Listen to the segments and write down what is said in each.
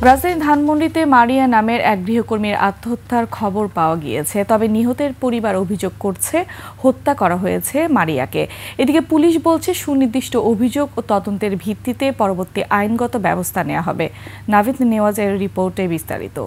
রাজধানীর ধানমন্ডিতে মারিয়া নামের এক গৃহকর্মীর আত্মহত্যার খবর পাওয়া গিয়েছে। তবে নিহতের পরিবার অভিযোগ করছে হত্যা করা হয়েছে মারিয়াকে। এদিকে পুলিশ বলছে সুনির্দিষ্ট অভিযোগ ও তদন্তের ভিত্তিতে পরবর্তী আইনগত ব্যবস্থা নেওয়া হবে। নাভিদ নেওয়াজের রিপোর্টে বিস্তারিত।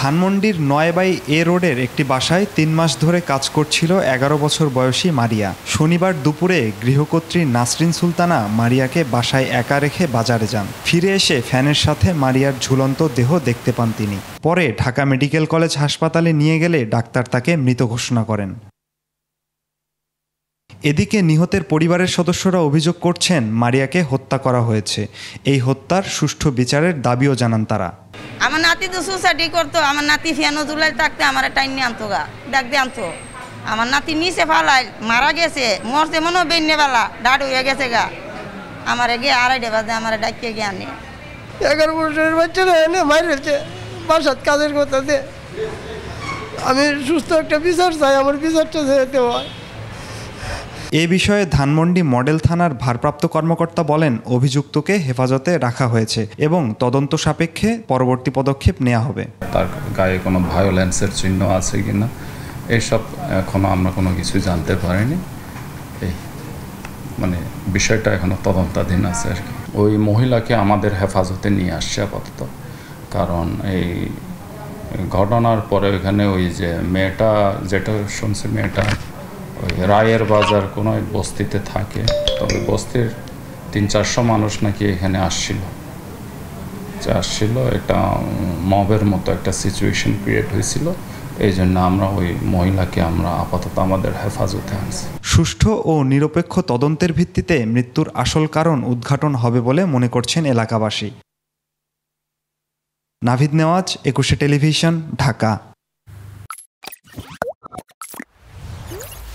ধানমন্ডির ৯/এ রোডের একটি বাসায় ৩ মাস ধরে কাজ করছিল ১১ বছর বয়সী মারিয়া। শনিবার দুপুরে গৃহকর্ত্রী নাসরিন সুলতানা মারিয়াকে বাসায় একা রেখে বাজারে যান। ফিরে এসে ফ্যানের সাথে মারিয়ার ঝুলন্ত দেহ দেখতে পান তিনি। পরে ঢাকা মেডিকেল কলেজ হাসপাতালে নিয়ে গেলে ডাক্তার তাকে মৃত ঘোষণা করেন। এদিকে নিহতের পরিবারের সদস্যরা অভিযোগ করছেন মারিয়াকে হত্যা করা হয়েছে। এই হত্যার সুষ্ঠু বিচারের দাবিও জানান তারা। আমার নাতি তো সুসাইড করতো, আমার নাতি ফিয়ানো তুলাই থাকতে আমার টাইম নিয়ে আনতো গা, ডাক দিয়ে আনতো। আমার নাতি নিচে ফালাই মারা গেছে, মরছে মনে বেন্যে বেলা ডাট হয়ে গেছে গা। আমার গিয়ে 2:30 বাজে আমার ডাকিয়ে গিয়ে আনে। 11 বছরের বাচ্চারা এনে মারিয়েছে বাসাত কাজের কথা দিয়ে। আমি সুস্থ একটা বিচার চাই, আমার বিচারটা যেতে হয়। এ বিষয়ে ধানমন্ডি মডেল থানার ভারপ্রাপ্ত কর্মকর্তা বলেন, অভিযুক্তকে হেফাজতে রাখা হয়েছে এবং তদন্ত সাপেক্ষে পরবর্তী পদক্ষেপ নেওয়া হবে। তার গায়ে কোনো ভায়োলেন্সের চিহ্ন আছে কিনা এইসব এখনো আমরা কোনো কিছু জানতে পারিনি। এই বিষয়টা এখনো তদন্তাধীন আছে আর কি। ওই মহিলাকে আমাদের হেফাজতে নিয়ে আসছে আপাতত, কারণ এই ঘটনার পরে ওইখানে ওই যে মেয়েটা, যেটা শুনছি মেয়েটা ওই রায়ের বাজার কোনো এক বস্তিতে থাকে। তবে বস্তির 300-400 মানুষ নাকি এখানে আসছিল। একটা মবের মতো একটা সিচুয়েশন ক্রিয়েট হয়েছিল। এই জন্য আমরা ওই মহিলাকে আপাতত আমাদের হেফাজতে আনছি। সুষ্ঠু ও নিরপেক্ষ তদন্তের ভিত্তিতে মৃত্যুর আসল কারণ উদ্ঘাটন হবে বলে মনে করছেন এলাকাবাসী। নাভিদ নেওয়াজ, 21 টেলিভিশন, ঢাকা।